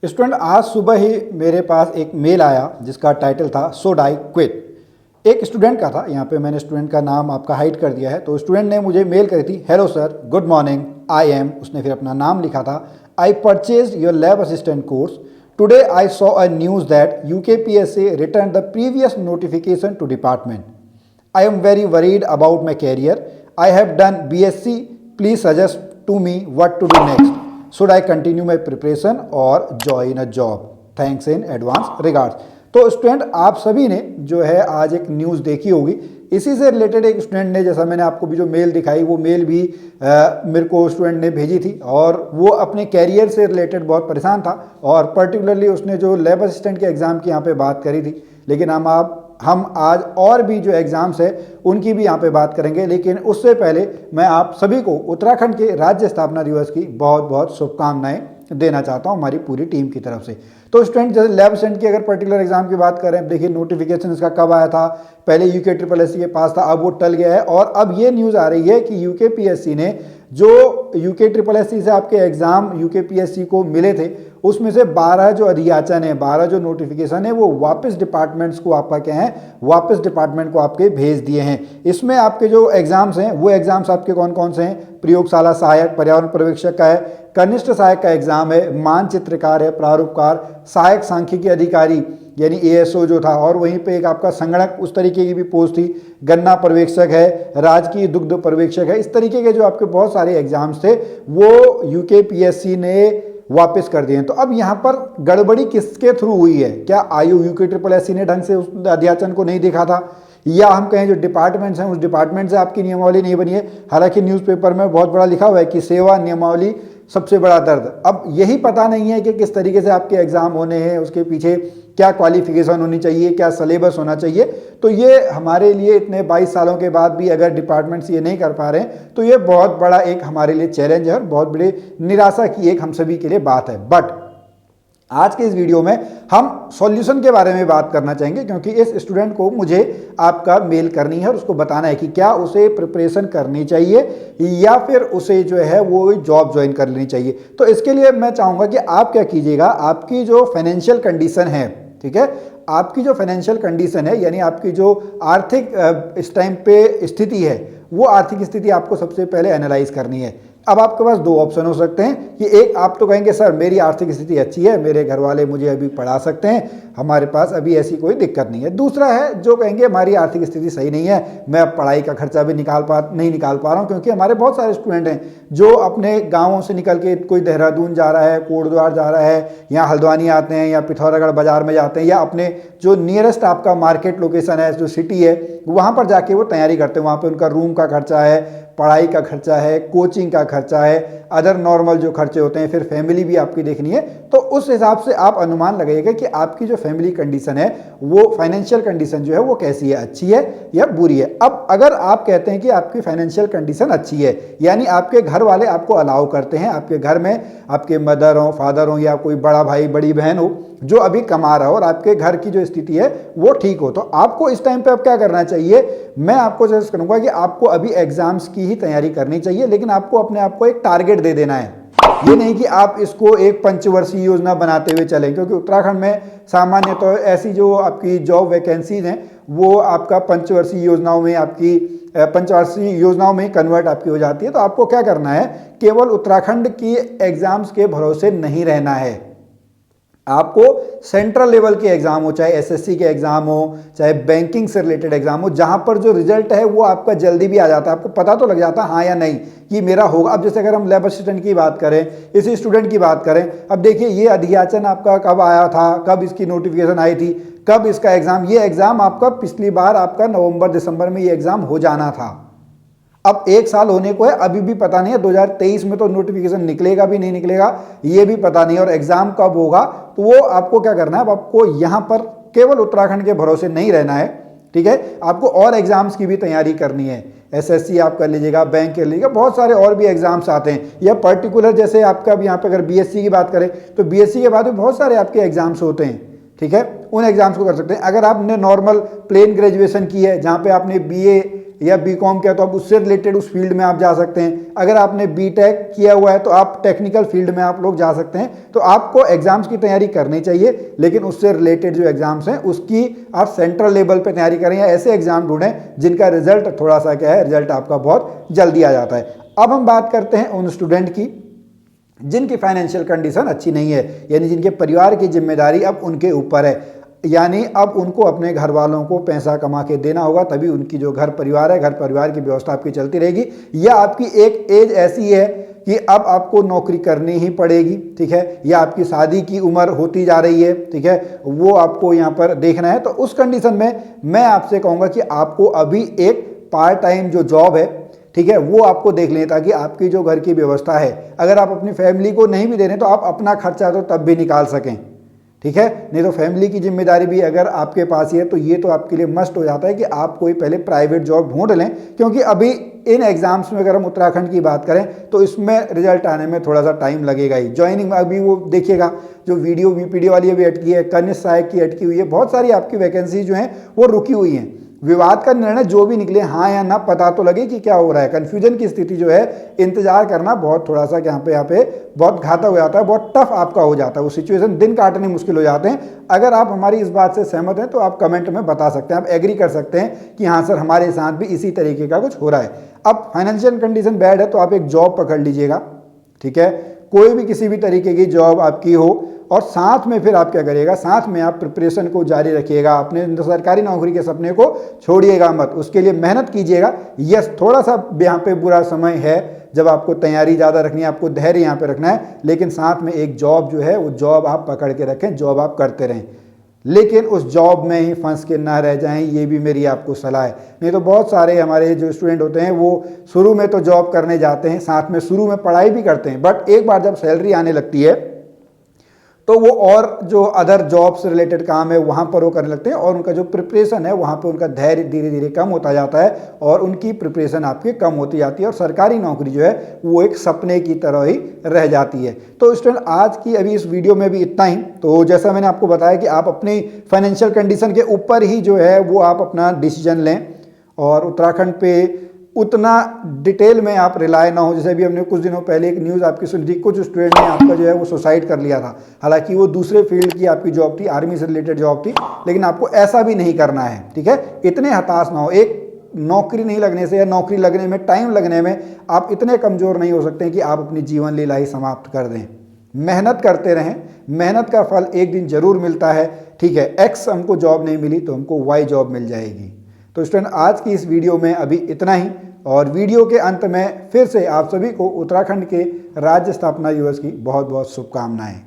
Student, आज सुबह ही मेरे पास एक मेल आया जिसका टाइटल था शुड आई क्विट। एक स्टूडेंट का था। यहाँ पे मैंने स्टूडेंट का नाम आपका हाइड कर दिया है। तो स्टूडेंट ने मुझे मेल करी थी, hello sir, good morning, I am, उसने फिर अपना नाम लिखा था, I purchase your lab assistant course. Today I saw a news that UKPSC return the previous notification to department. I am very worried about my career. I have done BSc. Please suggest to me what to do next. Should I continue my preparation or join a job? Thanks in advance. Regards. तो student, आप सभी ने जो है आज एक news देखी होगी। इसी से रिलेटेड एक स्टूडेंट ने, जैसा मैंने आपको भी जो मेल दिखाई, वो मेल भी मेरे को स्टूडेंट ने भेजी थी और वो अपने कैरियर से रिलेटेड बहुत परेशान था और पर्टिकुलरली उसने जो लैब असिस्टेंट के एग्ज़ाम की यहाँ पे बात करी थी। लेकिन हम आज और भी जो एग्ज़ाम्स है उनकी भी यहाँ पे बात करेंगे। लेकिन उससे पहले मैं आप सभी को उत्तराखंड के राज्य स्थापना दिवस की बहुत बहुत शुभकामनाएं देना चाहता हूँ हमारी पूरी टीम की तरफ से। तो स्टूडेंट, जैसे लैब असिस्टेंट की अगर पर्टिकुलर एग्जाम की बात करें, देखिए नोटिफिकेशन इसका कब आया था। पहले UKSSC के पास था, अब वो टल गया है और अब ये न्यूज़ आ रही है कि UKPSC ने जो UKSSC से आपके एग्ज़ाम UKPSC को मिले थे उसमें से 12 जो अधियाचन है, 12 जो नोटिफिकेशन है, वो वापस डिपार्टमेंट्स को आपका क्या है, वापस डिपार्टमेंट को आपके भेज दिए हैं। इसमें आपके जो एग्ज़ाम्स हैं वो एग्ज़ाम्स आपके कौन कौन से हैं? प्रयोगशाला सहायक, पर्यावरण पर्यवेक्षक का है, कनिष्ठ सहायक का एग्ज़ाम है, मानचित्रकार है, प्रारूपकार, सहायक सांख्यिकी अधिकारी यानी ASO जो था, और वहीं पे एक आपका संगणक उस तरीके की भी पोस्ट थी, गन्ना पर्यवेक्षक है, राजकीय दुग्ध पर्यवेक्षक है। इस तरीके के जो आपके बहुत सारे एग्जाम्स थे वो UKPSC ने वापस कर दिए हैं। तो अब यहाँ पर गड़बड़ी किसके थ्रू हुई है? क्या UKSSC ने ढंग से उस अध्याचन को नहीं देखा था, या हम कहें जो डिपार्टमेंट्स हैं उस डिपार्टमेंट से आपकी नियमावली नहीं बनी है? हालांकि न्यूज़पेपर में बहुत बड़ा लिखा हुआ है कि सेवा नियमावली सबसे बड़ा दर्द। अब यही पता नहीं है कि किस तरीके से आपके एग्जाम होने हैं, उसके पीछे क्या क्वालिफिकेशन होनी चाहिए, क्या सिलेबस होना चाहिए। तो ये हमारे लिए इतने 22 सालों के बाद भी अगर डिपार्टमेंट्स ये नहीं कर पा रहे हैं तो ये बहुत बड़ा एक हमारे लिए चैलेंज है और बहुत बड़ी निराशा की एक हम सभी के लिए बात है। बट आज के इस वीडियो में हम सॉल्यूशन के बारे में बात करना चाहेंगे, क्योंकि इस स्टूडेंट को मुझे आपका मेल करनी है और उसको बताना है कि क्या उसे प्रिपरेशन करनी चाहिए या फिर उसे जो है वो जॉब ज्वाइन कर लेनी चाहिए। तो इसके लिए मैं चाहूँगा कि आप क्या कीजिएगा, आपकी जो फाइनेंशियल कंडीशन है, ठीक है, आपकी जो फाइनेंशियल कंडीशन है यानी आपकी जो आर्थिक इस टाइम पे स्थिति है, वो आर्थिक स्थिति आपको सबसे पहले एनालाइज करनी है। अब आपके पास दो ऑप्शन हो सकते हैं कि एक, आप तो कहेंगे सर मेरी आर्थिक स्थिति अच्छी है, मेरे घर वाले मुझे अभी पढ़ा सकते हैं, हमारे पास अभी ऐसी कोई दिक्कत नहीं है। दूसरा है जो कहेंगे हमारी आर्थिक स्थिति सही नहीं है, मैं अब पढ़ाई का खर्चा भी नहीं निकाल पा रहा हूँ, क्योंकि हमारे बहुत सारे स्टूडेंट हैं जो अपने गाँवों से निकल के कोई देहरादून जा रहा है, कोटद्वार जा रहा है, या हल्द्वानी आते हैं, या पिथौरागढ़ बाजार में जाते हैं, या अपने जो नियरेस्ट आपका मार्केट लोकेशन है, जो सिटी है, वहाँ पर जाके वो तैयारी करते हैं। वहाँ पर उनका रूम का खर्चा है, पढ़ाई का खर्चा है, कोचिंग का खर्चा है, अदर नॉर्मल जो खर्चे होते हैं, फिर फैमिली भी आपकी देखनी है। तो उस हिसाब से आप अनुमान लगाइएगा कि आपकी जो फैमिली कंडीशन है, वो फाइनेंशियल कंडीशन जो है वो कैसी है, अच्छी है या बुरी है। अब अगर आप कहते हैं कि आपकी फाइनेंशियल कंडीशन अच्छी है, यानी आपके घर वाले आपको अलाउ करते हैं, आपके घर में आपके मदर हो, फादर हो, या कोई बड़ा भाई बड़ी बहन हो जो अभी कमा रहा हो और आपके घर की जो स्थिति है वो ठीक हो, तो आपको इस टाइम पे अब क्या करना चाहिए? मैं आपको सजेस्ट करूंगा कि आपको अभी एग्जाम्स की ही तैयारी करनी चाहिए, लेकिन आपको अपने आप को एक टारगेट दे देना है। ये नहीं कि आप इसको एक पंचवर्षीय योजना बनाते हुए चलें, क्योंकि उत्तराखंड में सामान्य तो ऐसी जो आपकी जॉब वैकेंसीज हैं वो आपका पंचवर्षीय योजनाओं में कन्वर्ट आपकी हो जाती है। तो आपको क्या करना है, केवल उत्तराखंड की एग्जाम्स के भरोसे नहीं रहना है। आपको सेंट्रल लेवल के एग्जाम हो, चाहे SSC के एग्जाम हो, चाहे बैंकिंग से रिलेटेड एग्जाम हो, जहां पर जो रिजल्ट है वो आपका जल्दी भी आ जाता है, आपको पता तो लग जाता है हाँ या नहीं कि मेरा होगा। अब जैसे अगर हम लैब असिस्टेंट की बात करें, इसी स्टूडेंट की बात करें, अब देखिए ये अधियाचन आपका कब आया था, कब इसकी नोटिफिकेशन आई थी, कब इसका एग्जाम, ये एग्जाम आपका पिछली बार आपका नवंबर दिसंबर में ये एग्जाम हो जाना था। अब 1 साल होने को है, अभी भी पता नहीं है 2023 में तो नोटिफिकेशन निकलेगा भी नहीं निकलेगा ये भी पता नहीं, और एग्जाम कब होगा। तो वो आपको क्या करना है, अब आपको यहाँ पर केवल उत्तराखंड के भरोसे नहीं रहना है, ठीक है, आपको और एग्जाम्स की भी तैयारी करनी है। SSC आप कर लीजिएगा, बैंक कर लीजिएगा, बहुत सारे और भी एग्जाम्स आते हैं, या पर्टिकुलर जैसे आपका अब यहाँ पे अगर BSc की बात करें तो BSc के बाद भी बहुत सारे आपके एग्जाम्स होते हैं, ठीक है, उन एग्जाम्स को कर सकते हैं। अगर आपने नॉर्मल प्लेन ग्रेजुएशन की है, जहाँ पे आपने BA या बीकॉम किया तो आप उससे रिलेटेड उस फील्ड में आप जा सकते हैं। अगर आपने बीटेक किया हुआ है तो आप टेक्निकल फील्ड में आप लोग जा सकते हैं। तो आपको एग्जाम्स की तैयारी करनी चाहिए, लेकिन उससे रिलेटेड जो एग्जाम्स हैं उसकी आप सेंट्रल लेवल पर तैयारी करें या ऐसे एग्जाम ढूंढें जिनका रिजल्ट थोड़ा सा क्या है, रिजल्ट आपका बहुत जल्दी आ जाता है। अब हम बात करते हैं उन स्टूडेंट की जिनकी फाइनेंशियल कंडीशन अच्छी नहीं है, यानी जिनके परिवार की जिम्मेदारी अब उनके ऊपर है, यानी अब उनको अपने घर वालों को पैसा कमा के देना होगा, तभी उनकी जो घर परिवार है, घर परिवार की व्यवस्था आपकी चलती रहेगी। या आपकी एक एज ऐसी है कि अब आपको नौकरी करनी ही पड़ेगी, ठीक है, या आपकी शादी की उम्र होती जा रही है, ठीक है, वो आपको यहाँ पर देखना है। तो उस कंडीशन में मैं आपसे कहूँगा कि आपको अभी एक पार्ट टाइम जो जॉब है, ठीक है, वो आपको देख लें, ताकि आपकी जो घर की व्यवस्था है, अगर आप अपनी फैमिली को नहीं भी दे रहे तो आप अपना खर्चा तो तब भी निकाल सकें, ठीक है। नहीं तो फैमिली की जिम्मेदारी भी अगर आपके पास ही है तो ये तो आपके लिए मस्ट हो जाता है कि आप कोई पहले प्राइवेट जॉब ढूंढ लें, क्योंकि अभी इन एग्जाम्स में अगर हम उत्तराखंड की बात करें तो इसमें रिजल्ट आने में थोड़ा सा टाइम लगेगा ही। ज्वाइनिंग अभी वो देखिएगा, जो वीडियो वीपीडी वाली अभी अटकी है, कनिष्ठ सहायक की अटकी हुई है, बहुत सारी आपकी वैकेंसी जो हैं वो रुकी हुई हैं। विवाद का निर्णय जो भी निकले, हाँ या ना, पता तो लगे कि क्या हो रहा है। कन्फ्यूजन की स्थिति जो है, इंतजार करना बहुत थोड़ा सा यहाँ पे बहुत घातक हो जाता है, बहुत टफ आपका हो जाता है, वो सिचुएशन दिन काटने मुश्किल हो जाते हैं। अगर आप हमारी इस बात से सहमत हैं तो आप कमेंट में बता सकते हैं, आप एग्री कर सकते हैं कि हाँ सर हमारे साथ भी इसी तरीके का कुछ हो रहा है। अब फाइनेंशियल कंडीशन बैड है तो आप एक जॉब पकड़ लीजिएगा, ठीक है, कोई भी किसी भी तरीके की जॉब आपकी हो, और साथ में फिर आप क्या करिएगा, साथ में आप प्रिपरेशन को जारी रखिएगा, अपने सरकारी नौकरी के सपने को छोड़िएगा मत, उसके लिए मेहनत कीजिएगा। यस, थोड़ा सा यहाँ पे बुरा समय है जब आपको तैयारी ज़्यादा रखनी है, आपको धैर्य यहाँ पे रखना है, लेकिन साथ में एक जॉब जो है वो जॉब आप पकड़ के रखें, जॉब आप करते रहें, लेकिन उस जॉब में ही फंस के ना रह जाएं, ये भी मेरी आपको सलाह है। नहीं तो बहुत सारे हमारे जो स्टूडेंट होते हैं वो शुरू में तो जॉब करने जाते हैं, साथ में शुरू में पढ़ाई भी करते हैं, बट एक बार जब सैलरी आने लगती है तो वो और जो अदर जॉब से रिलेटेड काम है वहाँ पर वो करने लगते हैं, और उनका जो प्रिपरेशन है वहाँ पे उनका धैर्य धीरे धीरे कम होता जाता है, और उनकी प्रिपरेशन आपकी कम होती जाती है, और सरकारी नौकरी जो है वो एक सपने की तरह ही रह जाती है। तो स्टूडेंट, आज की अभी इस वीडियो में भी इतना ही। तो जैसा मैंने आपको बताया कि आप अपनी फाइनेंशियल कंडीशन के ऊपर ही जो है वो आप अपना डिसीजन लें, और उत्तराखंड पे उतना डिटेल में आप रिलाय ना हो। जैसे भी हमने कुछ दिनों पहले एक न्यूज़ आपकी सुनी थी, कुछ स्टूडेंट ने आपका जो है वो सुसाइड कर लिया था, हालांकि वो दूसरे फील्ड की आपकी जॉब थी, आर्मी से रिलेटेड जॉब थी, लेकिन आपको ऐसा भी नहीं करना है, ठीक है। इतने हताश ना हो, एक नौकरी नहीं लगने से या नौकरी लगने में टाइम लगने में आप इतने कमज़ोर नहीं हो सकते कि आप अपनी जीवन लीला ही समाप्त कर दें। मेहनत करते रहें, मेहनत का फल एक दिन जरूर मिलता है, ठीक है। एक्स हमको जॉब नहीं मिली तो हमको वाई जॉब मिल जाएगी। तो स्टूडेंट, आज की इस वीडियो में अभी इतना ही, और वीडियो के अंत में फिर से आप सभी को उत्तराखंड के राज्य स्थापना दिवस की बहुत बहुत शुभकामनाएं।